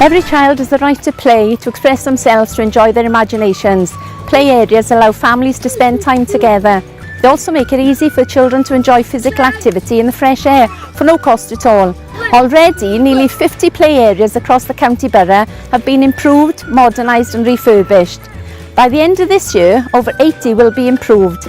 Every child has the right to play, to express themselves, to enjoy their imaginations. Play areas allow families to spend time together. They also make it easy for children to enjoy physical activity in the fresh air for no cost at all. Already, nearly 50 play areas across the county borough have been improved, modernised and refurbished. By the end of this year, over 80 will be improved.